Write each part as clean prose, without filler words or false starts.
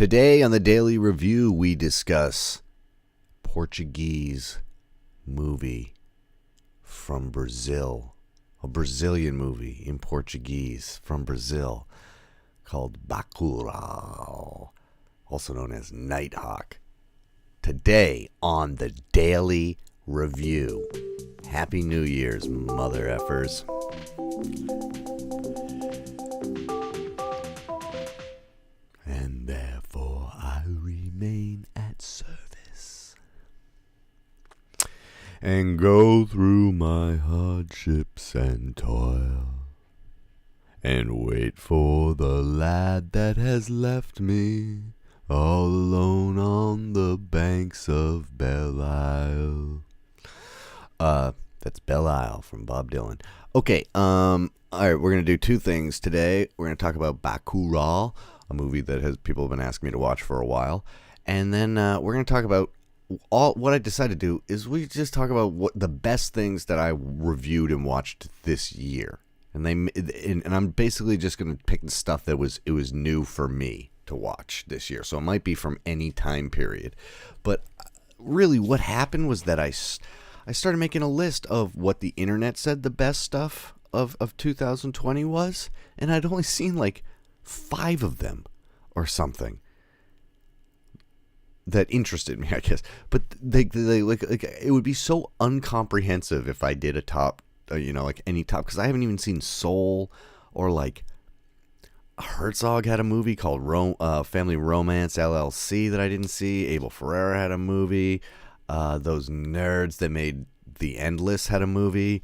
Today on the Daily Review, we discuss Portuguese movie from Brazil. A Brazilian movie in Portuguese from Brazil called Bacurau, also known as Nighthawk. Today on the Daily Review. Happy New Year's, mother effers. And therefore I remain at service and go through my hardships and toil and wait for the lad that has left me all alone on the banks of Belle Isle. That's Belle Isle from Bob Dylan. Okay, all right, we're going to do two things today. We're going to talk about Bacurau, a movie that people have been asking me to watch for a while. And then we're going to talk about what I decided to do is we just talk about what the best things that I reviewed and watched this year. And I'm basically just going to pick the stuff that was new for me to watch this year. So it might be from any time period. But really what happened was that I started making a list of what the internet said the best stuff of 2020 was, and I'd only seen like 5 of them or something that interested me, I guess. But they like it would be so uncomprehensive if I did a top, like any top, because I haven't even seen Soul, or like Herzog had a movie called Family Romance LLC that I didn't see. Abel Ferrara had a movie. Those nerds that made The Endless had a movie.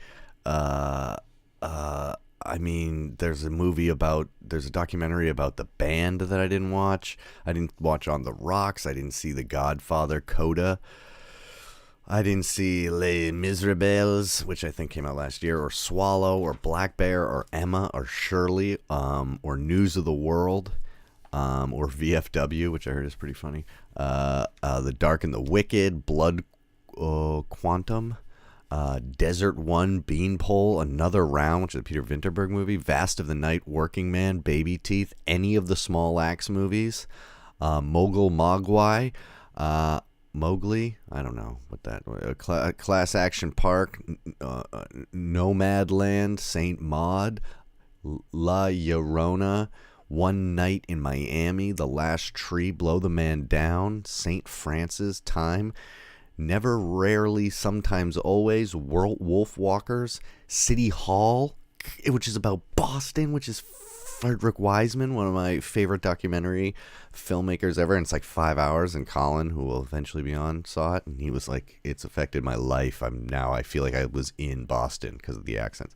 There's a documentary about the band that I didn't watch. I didn't watch On the Rocks. I didn't see The Godfather, Coda. I didn't see Les Miserables, which I think came out last year, or Swallow, or Black Bear, or Emma, or Shirley, or News of the World, or VFW, which I heard is pretty funny. The Dark and the Wicked, Blood Quantum, Desert One, Beanpole, Another Round, which is a Peter Vinterberg movie, Vast of the Night, Working Man, Baby Teeth, any of the Small Axe movies, Mogul Mogwai, Mowgli, I don't know what that, Class Action Park, Nomadland, Saint Maud, La Llorona, One Night in Miami, The Last Tree, Blow the Man Down, St. Francis, Time, Never, Rarely, Sometimes, Always, Wolf Walkers, City Hall, which is about Boston, which is Frederick Wiseman, one of my favorite documentary filmmakers ever, and it's like 5 hours, and Colin, who will eventually be on, saw it, and he was like, it's affected my life. I feel like I was in Boston because of the accents.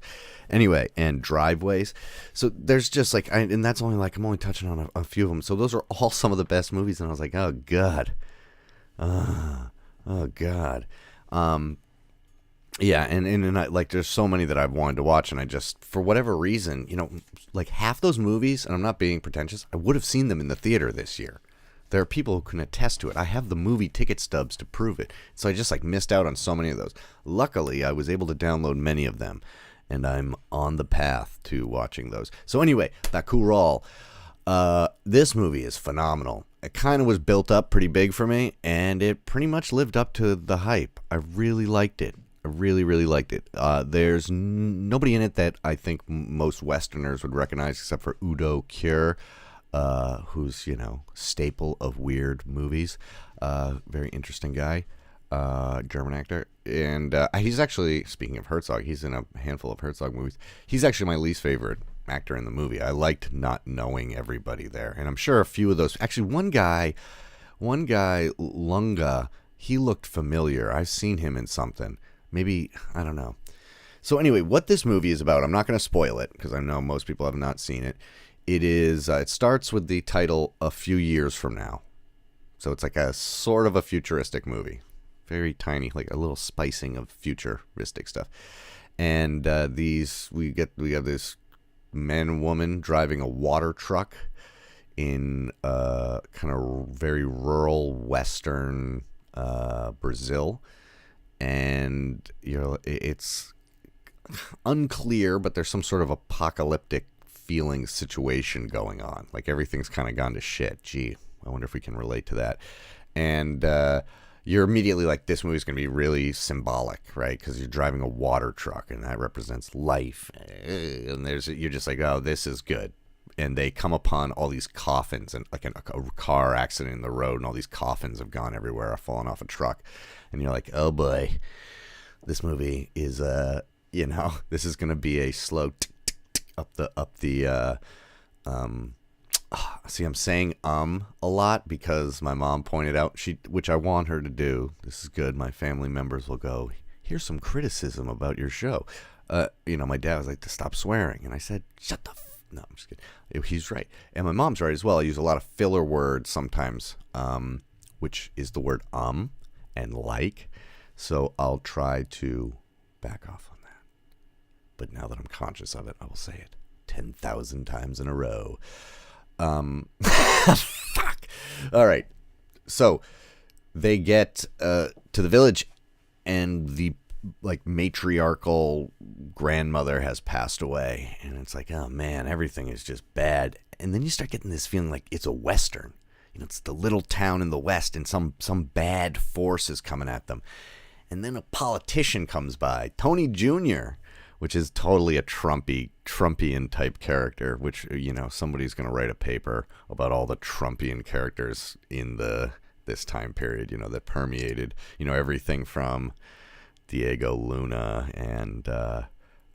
Anyway, and Driveways. So there's just like, and that's only like, I'm only touching on a few of them. So those are all some of the best movies, and I was like, oh God. Oh God. Yeah, and I, like, there's so many that I've wanted to watch, and I just, for whatever reason, like half those movies, and I'm not being pretentious, I would have seen them in the theater this year. There are people who can attest to it. I have the movie ticket stubs to prove it. So I just like missed out on so many of those. Luckily, I was able to download many of them, and I'm on the path to watching those. So anyway, Bacurau. This movie is phenomenal. It kind of was built up pretty big for me, and it pretty much lived up to the hype. I really liked it. I really, really liked it. There's nobody in it that I think most Westerners would recognize except for Udo Kier, who's, staple of weird movies. Very interesting guy, German actor. And he's actually, speaking of Herzog, he's in a handful of Herzog movies. He's actually my least favorite actor in the movie. I liked not knowing everybody there. And I'm sure a few of those, actually one guy, Lunga, he looked familiar. I've seen him in something. Maybe, I don't know. So anyway, what this movie is about, I'm not going to spoil it because I know most people have not seen it. It starts with the title A Few Years From Now. So it's like a sort of a futuristic movie. Very tiny, like a little spicing of futuristic stuff. And we have this man and woman driving a water truck in kind of very rural western Brazil. And it's unclear, but there's some sort of apocalyptic feeling situation going on. Like everything's kind of gone to shit. Gee, I wonder if we can relate to that. And you're immediately like, this movie's going to be really symbolic, right? Because you're driving a water truck, and that represents life. And you're just like, oh, this is good. And they come upon all these coffins, and like a car accident in the road, and all these coffins have gone everywhere, have fallen off a truck. And you're like, oh boy, this movie is, this is going to be a slow up the see, I'm saying a lot because my mom pointed out, which I want her to do. This is good. My family members will go, here's some criticism about your show. My dad was like, to stop swearing. And I said, shut the no, I'm just kidding. He's right. And my mom's right as well. I use a lot of filler words sometimes, which is the word and like. So I'll try to back off on that. But now that I'm conscious of it, I will say it 10,000 times in a row. Fuck. All right. So they get to the village, and the matriarchal grandmother has passed away, and it's like, oh man, everything is just bad. And then you start getting this feeling like it's a Western. It's the little town in the West, and some bad force is coming at them. And then a politician comes by, Tony Jr., which is totally a Trumpian type character, which, somebody's going to write a paper about all the Trumpian characters in this time period, that permeated, everything from Diego Luna and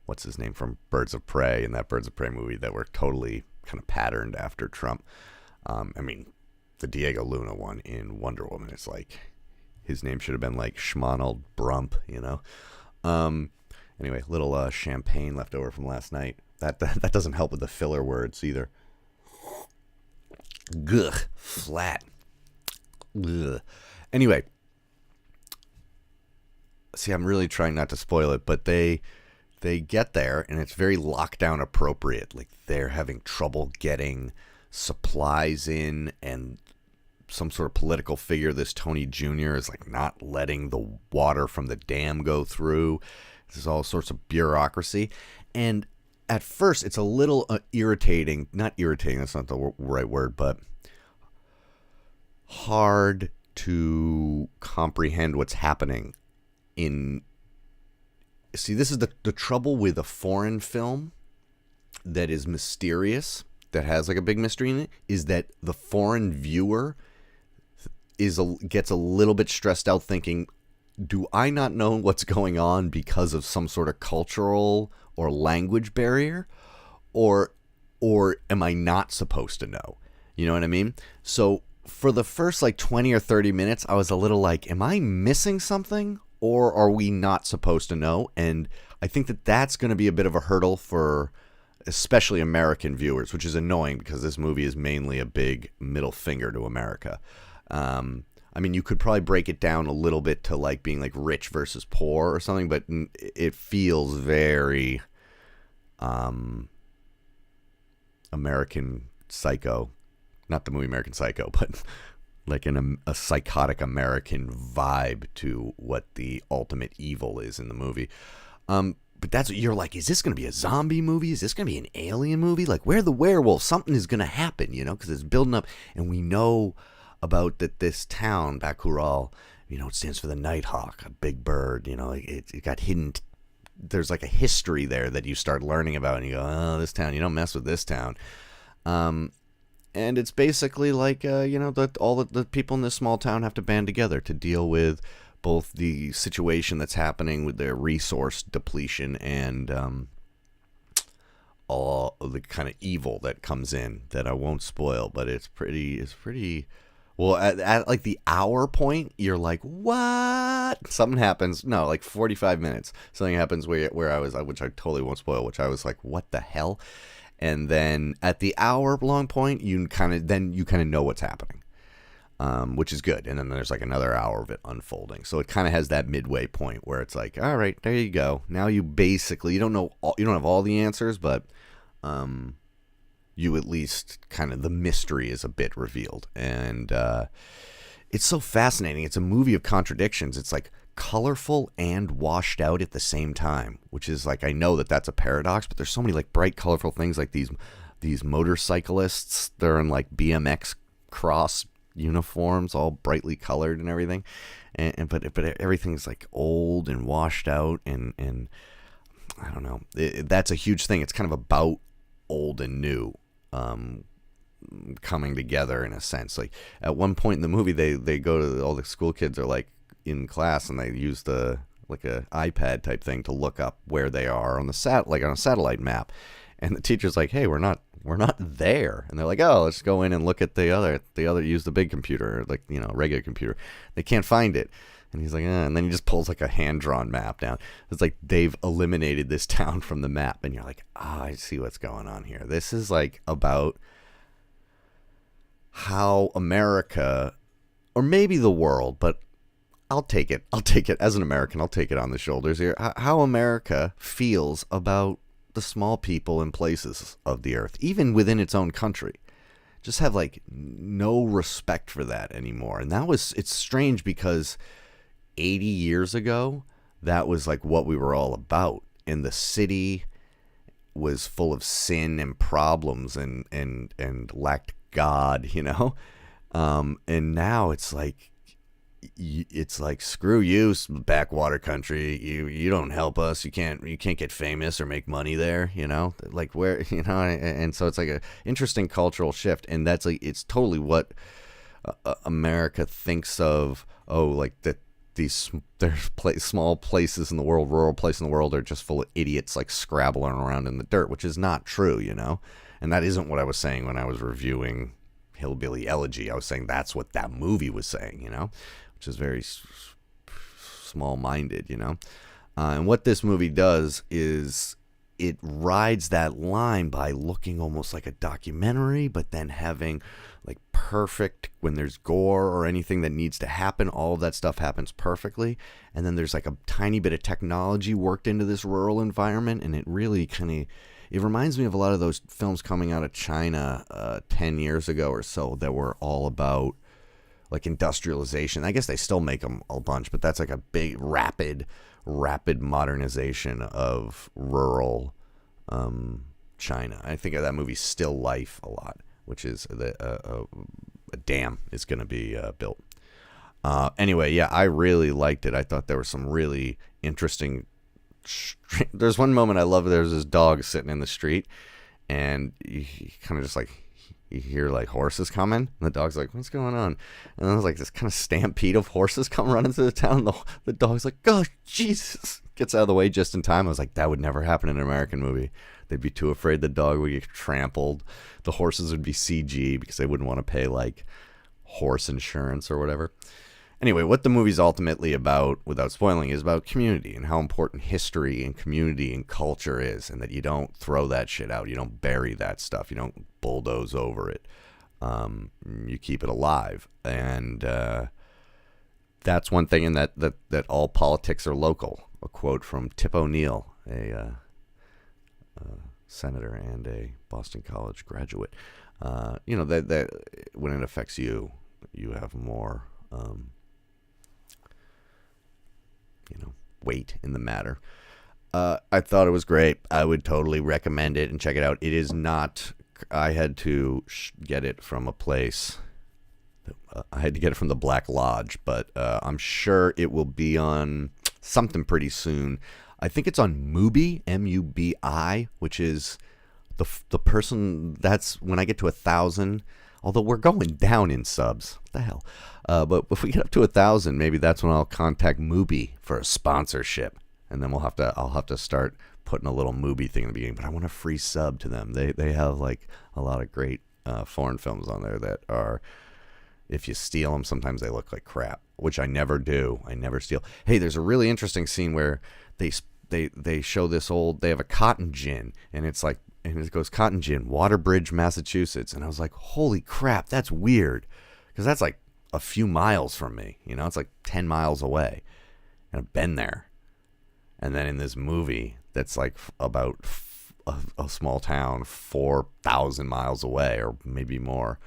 what's his name from Birds of Prey, in that Birds of Prey movie, that were totally kind of patterned after Trump. The Diego Luna one in Wonder Woman, it's like his name should have been like Schmonald Brump, Anyway, little champagne left over from last night. That doesn't help with the filler words either. Gugh, flat. Ugh. Anyway, see, I'm really trying not to spoil it, but they get there, and it's very lockdown appropriate. Like, they're having trouble getting supplies in, and some sort of political figure, this Tony Jr., is like not letting the water from the dam go through. There's all sorts of bureaucracy. And at first, it's a little irritating. Not irritating, that's not the right word, but hard to comprehend what's happening. See, this is the trouble with a foreign film that is mysterious, that has like a big mystery in it, is that the foreign viewer gets a little bit stressed out thinking, do I not know what's going on because of some sort of cultural or language barrier? Or am I not supposed to know? You know what I mean? So for the first 20 or 30 minutes, I was a little like, am I missing something? Or are we not supposed to know? And I think that's going to be a bit of a hurdle for especially American viewers, which is annoying because this movie is mainly a big middle finger to America. You could probably break it down a little bit to being rich versus poor or something, but it feels very American Psycho. Not the movie American Psycho, but a psychotic American vibe to what the ultimate evil is in the movie. But that's what you're like, is this going to be a zombie movie? Is this going to be an alien movie? Where are the werewolves? Something is going to happen, because it's building up. And we know about this town, Bacurau, it stands for the Nighthawk, a big bird, it got hidden. There's a history there that you start learning about, and you go, oh, this town, you don't mess with this town. And it's basically all the people in this small town have to band together to deal with both the situation that's happening with their resource depletion and all the kind of evil that comes in that I won't spoil, but it's pretty. Well, at the hour point, you're like, what? Something happens. No, 45 minutes. Something happens where I was, which I totally won't spoil, which I was like, what the hell? And then at the hour long point, you kind of know what's happening, which is good. And then there's another hour of it unfolding. So it kind of has that midway point where it's like, all right, there you go. Now you don't have all the answers, but you at least kind of, the mystery is a bit revealed. And it's so fascinating. It's a movie of contradictions. It's colorful and washed out at the same time, which is I know that's a paradox, but there's so many bright, colorful things, these motorcyclists. They're in BMX cross uniforms, all brightly colored and everything, but everything's like old and washed out, and I don't know. That's a huge thing. It's kind of about old and new coming together in a sense. Like at one point in the movie, they go to all the school kids are like in class and they use the like a iPad type thing to look up where they are on the like on a satellite map, and the teacher's like, "Hey, we're not there," and they're like, "Oh, let's go in and look at the other use the big computer, like regular computer." They can't find it. And he's like, and then he just pulls like a hand-drawn map down. It's like they've eliminated this town from the map. And you're like, I see what's going on here. This is like about how America, or maybe the world, but I'll take it. As an American, I'll take it on the shoulders here. How America feels about the small people and places of the earth, even within its own country. Just have like no respect for that anymore. And it's strange because 80 years ago, that was like what we were all about. And the city was full of sin and problems and lacked God, and now it's like screw you, backwater country. You don't help us. You can't get famous or make money there. Like where and so it's like a interesting cultural shift, and that's like it's totally what America thinks of. Oh, like that. There's small places in the world, rural places in the world are just full of idiots like scrabbling around in the dirt, which is not true, And that isn't what I was saying when I was reviewing Hillbilly Elegy. I was saying that's what that movie was saying, which is very small-minded, And what this movie does is it rides that line by looking almost like a documentary, but then having like perfect, when there's gore or anything that needs to happen, all of that stuff happens perfectly. And then there's like a tiny bit of technology worked into this rural environment, and it really it reminds me of a lot of those films coming out of China 10 years ago or so that were all about like industrialization. I guess they still make them a bunch, but that's like a big rapid modernization of rural China. I think of that movie Still Life a lot, which is a dam is going to be built. Anyway, yeah, I really liked it. I thought there were some really interesting. There's one moment I love. There's this dog sitting in the street, and you kind of just like you hear like horses coming, and the dog's like, "What's going on?" And then there's like this kind of stampede of horses come running through the town. The dog's like, "Oh Jesus!" Gets out of the way just in time. I was like, that would never happen in an American movie. They'd be too afraid the dog would get trampled. The horses would be CG because they wouldn't want to pay like horse insurance or whatever. Anyway, what the movie's ultimately about, without spoiling, is about community and how important history and community and culture is, and that you don't throw that shit out. You don't bury that stuff. You don't bulldoze over it. You keep it alive. And that's one thing, and that all politics are local. A quote from Tip O'Neill, a senator and a Boston College graduate. That when it affects you, you have more, weight in the matter. I thought it was great. I would totally recommend it and check it out. It is not. I had to get it from a place. I had to get it from the Black Lodge, but I'm sure it will be on something pretty soon. I think it's on Mubi, MUBI, which is the person that's when I get to 1,000. Although we're going down in subs, what the hell? But if we get up to 1,000, maybe that's when I'll contact Mubi for a sponsorship, and then I'll have to start putting a little Mubi thing in the beginning. But I want a free sub to them. They have like a lot of great foreign films on there that are. If you steal them, sometimes they look like crap, which I never do. I never steal. Hey, there's a really interesting scene where they show this old. They have a cotton gin, and it's like, and it goes cotton gin, Waterbridge, Massachusetts, and I was like, holy crap, that's weird, because that's like a few miles from me. It's like 10 miles away, and I've been there. And then in this movie, that's like about a small town 4,000 miles away, or maybe more.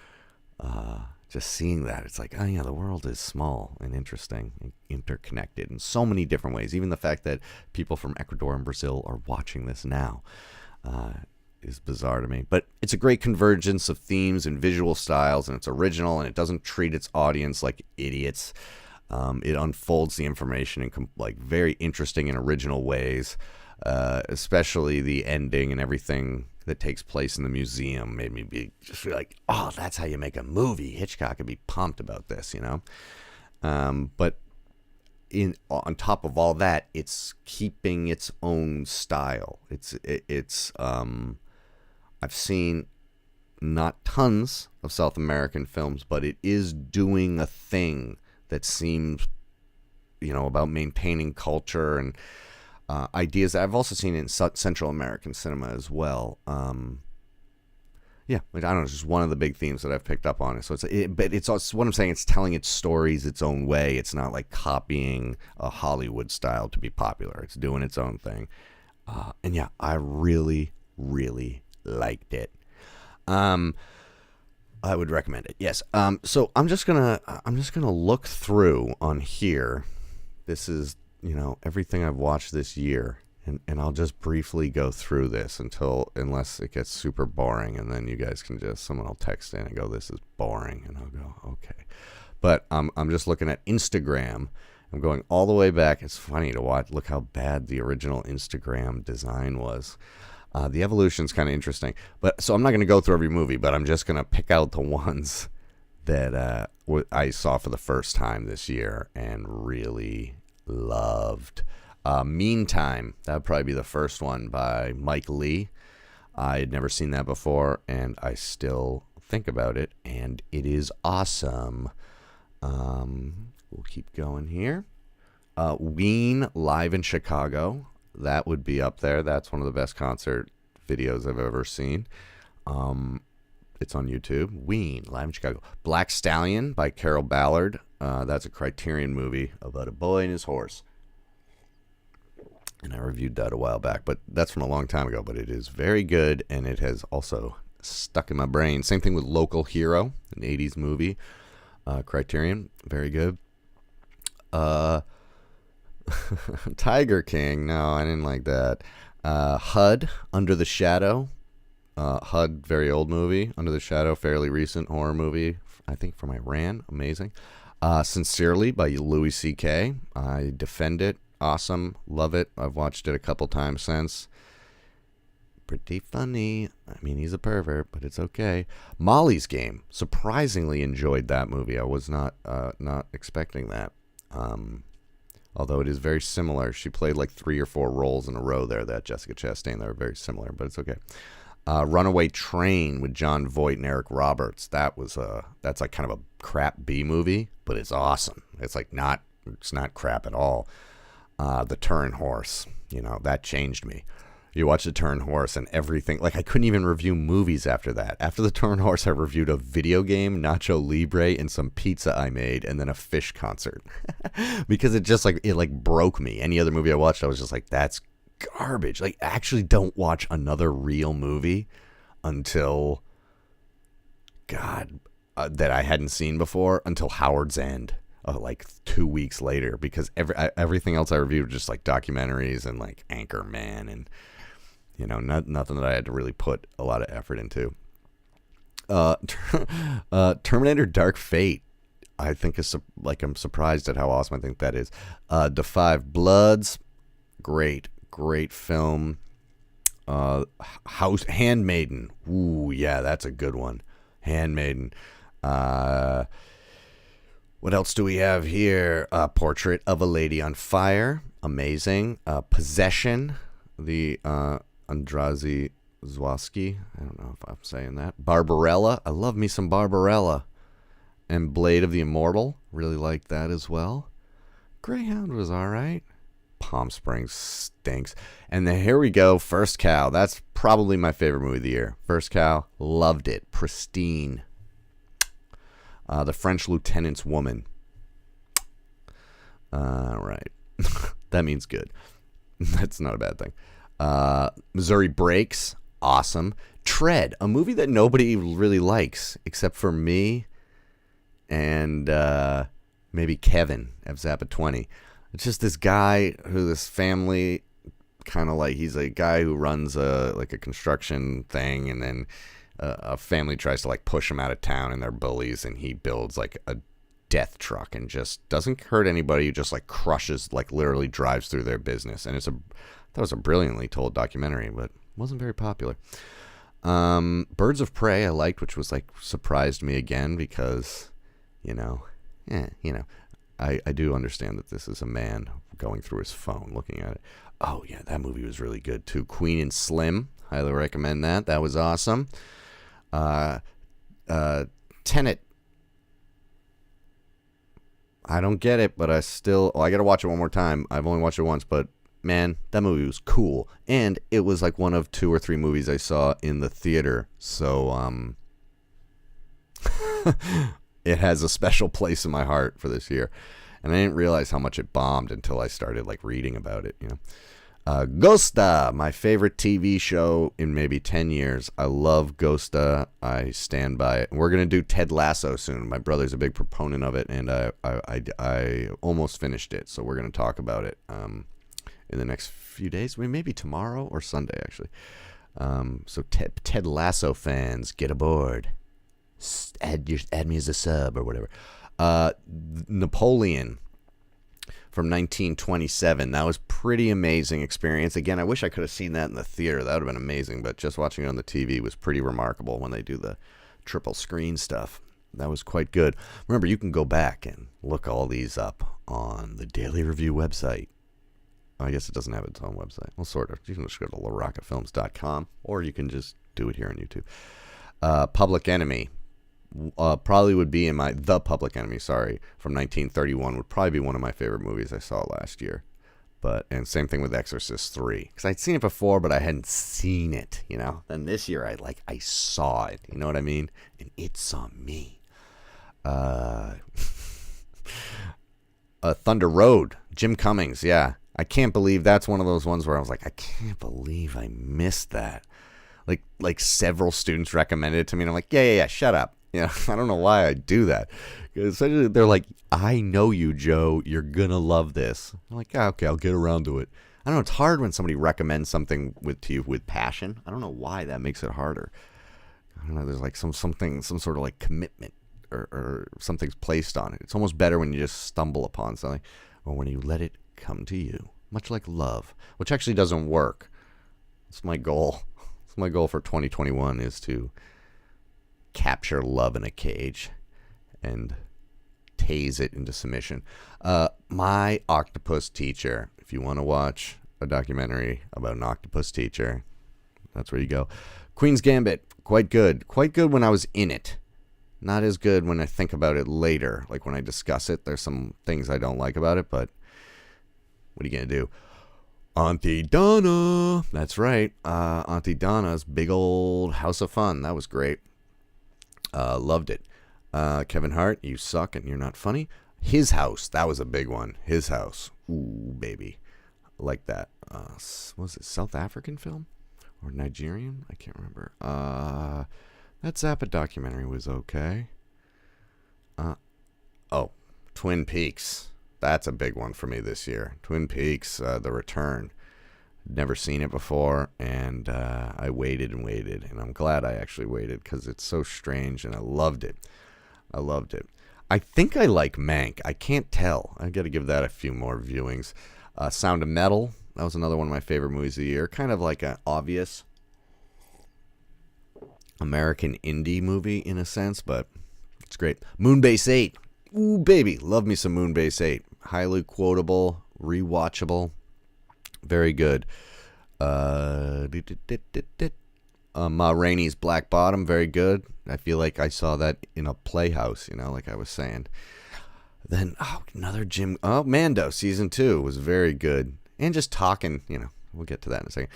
Just seeing that, it's like, oh yeah, the world is small and interesting and interconnected in so many different ways. Even the fact that people from Ecuador and Brazil are watching this now. is bizarre to me. But it's a great convergence of themes and visual styles, and it's original, and it doesn't treat its audience like idiots. It unfolds the information in like very interesting and original ways, especially the ending and everything that takes place in the museum made me be just like, oh, that's how you make a movie. Hitchcock would be pumped about this, you know. But on top of all that, it's keeping its own style. It's I've seen not tons of South American films, but it is doing a thing that seems, about maintaining culture and ideas that I've also seen in Central American cinema as well. Yeah, I don't know, it's just one of the big themes that I've picked up on it. So but it's also what I'm saying. It's telling its stories its own way. It's not like copying a Hollywood style to be popular. It's doing its own thing. And yeah, I really, really liked it. I would recommend it. Yes. So I'm just gonna look through on here. This is everything I've watched this year. And I'll just briefly go through this unless it gets super boring, and then you guys can someone will text in and go, "This is boring," and I'll go, "Okay." But I'm just looking at Instagram. I'm going all the way back. It's funny to watch. Look how bad the original Instagram design was. The evolution's kind of interesting. So I'm not going to go through every movie, but I'm just going to pick out the ones that I saw for the first time this year and really loved. Meantime, that would probably be the first one by Mike Leigh. I had never seen that before, and I still think about it, and it is awesome. We'll keep going here. Ween live in Chicago. That would be up there. That's one of the best concert videos I've ever seen. It's on YouTube. Ween live in Chicago. Black Stallion by Carol Ballard. That's a Criterion movie about a boy and his horse. And I reviewed that a while back, but that's from a long time ago. But it is very good, and it has also stuck in my brain. Same thing with Local Hero, an 80s movie. Criterion, very good. Tiger King, no, I didn't like that. HUD, Under the Shadow. HUD, very old movie. Under the Shadow, fairly recent horror movie, I think from Iran. Amazing. Sincerely by Louis C.K. I defend it. Awesome. Love it. I've watched it a couple times since. Pretty funny. I mean, he's a pervert, but it's okay. Molly's Game. Surprisingly enjoyed that movie. I was not expecting that. Although it is very similar. She played like 3 or 4 roles in a row there, that Jessica Chastain. They were very similar, but it's okay. Runaway Train with Jon Voight and Eric Roberts. That's like kind of a crap B movie, but it's awesome. It's not crap at all. The Turn Horse, that changed me. You watch The Turn Horse and everything, like I couldn't even review movies after that. After The Turn Horse, I reviewed a video game, Nacho Libre, and some pizza I made, and then a Fish concert. Because it broke me. Any other movie I watched, I was just like, that's garbage. Like, actually don't watch another real movie until, God, that I hadn't seen before, until Howard's End. Like 2 weeks later, because everything else I reviewed was just like documentaries and like Anchorman and nothing that I had to really put a lot of effort into. Terminator Dark Fate, I think is I'm surprised at how awesome I think that is. Da 5 Bloods, great film. Handmaiden, ooh yeah, that's a good one. Handmaiden. What else do we have here? Portrait of a Lady on Fire. Amazing. Possession. The Andrazy Zwoski. I don't know if I'm saying that. Barbarella. I love me some Barbarella. And Blade of the Immortal. Really liked that as well. Greyhound was all right. Palm Springs stinks. And then here we go. First Cow. That's probably my favorite movie of the year. First Cow. Loved it. Pristine. The French Lieutenant's Woman. Right. That means good. That's not a bad thing. Missouri Breaks. Awesome. Tread. A movie that nobody really likes except for me and maybe Kevin of Zappa 20. It's just this guy this family kind of like he's a guy who runs a construction thing, and then a family tries to like push him out of town, and they're bullies, and he builds like a death truck and just doesn't hurt anybody, just like crushes, like literally drives through their business. And that was a brilliantly told documentary, but wasn't very popular. Birds of Prey I liked, which was like surprised me again because, I do understand that this is a man going through his phone looking at it. Oh yeah, that movie was really good too. Queen and Slim, highly recommend that. That was awesome. Tenet. I don't get it, but I gotta watch it one more time. I've only watched it once, but man, that movie was cool. And it was like one of 2 or 3 movies I saw in the theater. So, it has a special place in my heart for this year. And I didn't realize how much it bombed until I started like reading about it, Ghosta, my favorite TV show in maybe 10 years. I love Ghosta. I stand by it. We're going to do Ted Lasso soon. My brother's a big proponent of it, and I almost finished it. So we're going to talk about it in the next few days. Maybe tomorrow or Sunday, actually. So Ted Lasso fans, get aboard. Add me as a sub or whatever. Napoleon from 1927. That was pretty amazing experience. Again, I wish I could have seen that in the theater. That would have been amazing, but just watching it on the TV was pretty remarkable when they do the triple screen stuff. That was quite good. Remember, you can go back and look all these up on the Daily Review website. I guess it doesn't have its own website. Well, sort of. You can just go to larockafilms.com, or you can just do it here on YouTube. Public Enemy. Probably would be The Public Enemy, from 1931 would probably be one of my favorite movies I saw last year. And same thing with Exorcist 3, because I'd seen it before, but I hadn't seen it, Then this year I saw it, you know what I mean? And it saw me. Thunder Road, Jim Cummings, yeah. I can't believe that's one of those ones where I was like, I can't believe I missed that. Like several students recommended it to me, and I'm like, yeah, shut up. I don't know why I do that. Essentially, they're like, I know you, Joe. You're going to love this. I'm like, okay, I'll get around to it. I don't know. It's hard when somebody recommends something to you with passion. I don't know why that makes it harder. I don't know. There's like some sort of like commitment or something's placed on it. It's almost better when you just stumble upon something or when you let it come to you, much like love, which actually doesn't work. It's my goal. It's my goal for 2021 is to capture love in a cage and tase it into submission. My Octopus Teacher. If you want to watch a documentary about an octopus teacher, that's where you go. Queen's Gambit. Quite good. Quite good when I was in it. Not as good when I think about it later. Like when I discuss it, there's some things I don't like about it, but what are you going to do? Auntie Donna. That's right. Auntie Donna's big old House of Fun. That was great. Loved it. Kevin Hart, you suck and you're not funny. His House, that was a big one. His House, ooh baby, like that. Was it South African film or Nigerian? I can't remember. That Zappa documentary was okay. Twin Peaks. That's a big one for me this year. Twin Peaks, The Return. Never seen it before, and I waited, and I'm glad I actually waited because it's so strange, and I loved it. I think I like Mank. I can't tell. I got to give that a few more viewings. Sound of Metal. That was another one of my favorite movies of the year. Kind of like an obvious American indie movie in a sense, but it's great. Moonbase 8. Ooh, baby. Love me some Moonbase 8. Highly quotable, rewatchable. Very good. Ma Rainey's Black Bottom, very good. I feel like I saw that in a playhouse, like I was saying. Then, Mando, season 2 was very good. And just talking, we'll get to that in a second.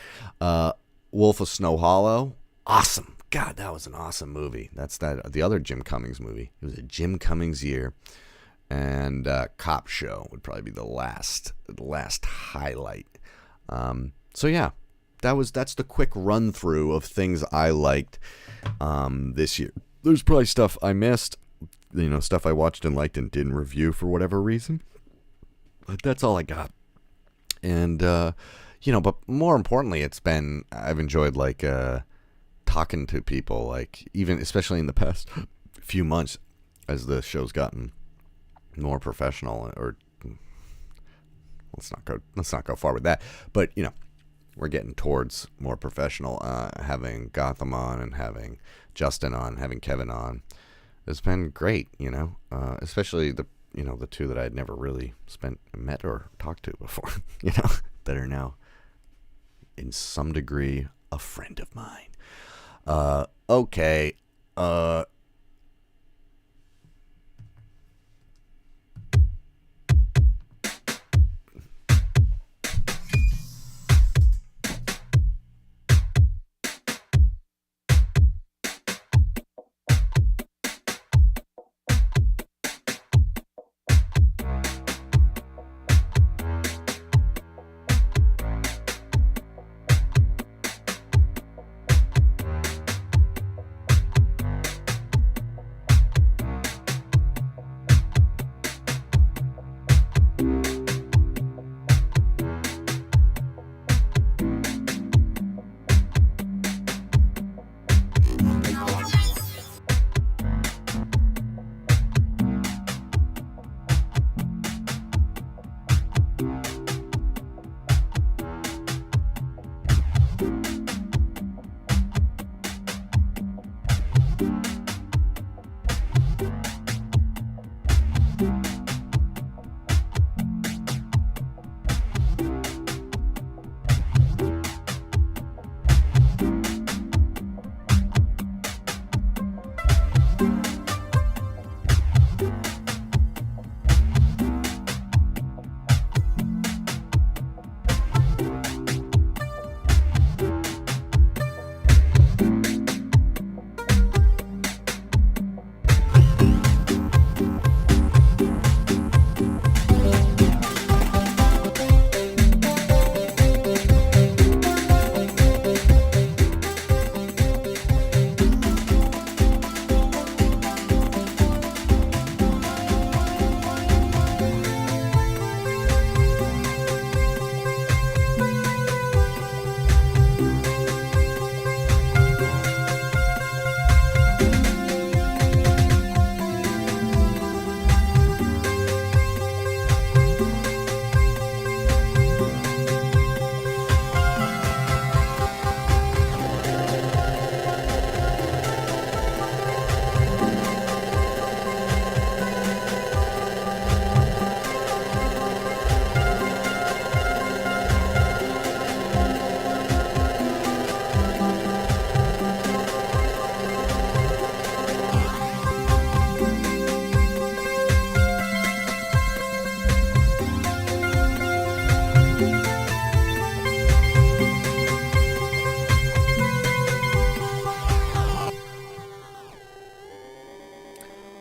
Wolf of Snow Hollow, awesome. God, that was an awesome movie. That's the other Jim Cummings movie. It was a Jim Cummings year. And Cop Show would probably be the last highlight. So yeah, that's the quick run through of things I liked this year. There's probably stuff I missed, stuff I watched and liked and didn't review for whatever reason. But that's all I got. And but more importantly, I've enjoyed like talking to people, like even especially in the past few months as the show's gotten more professional. Or let's not go far with that, but we're getting towards more professional. Having Gotham on and having Justin on, having Kevin on, it's been great. Especially the two that I had never really met or talked to before. That are now in some degree a friend of mine. Okay.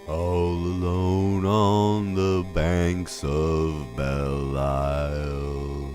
All alone on the banks of Belle Isle,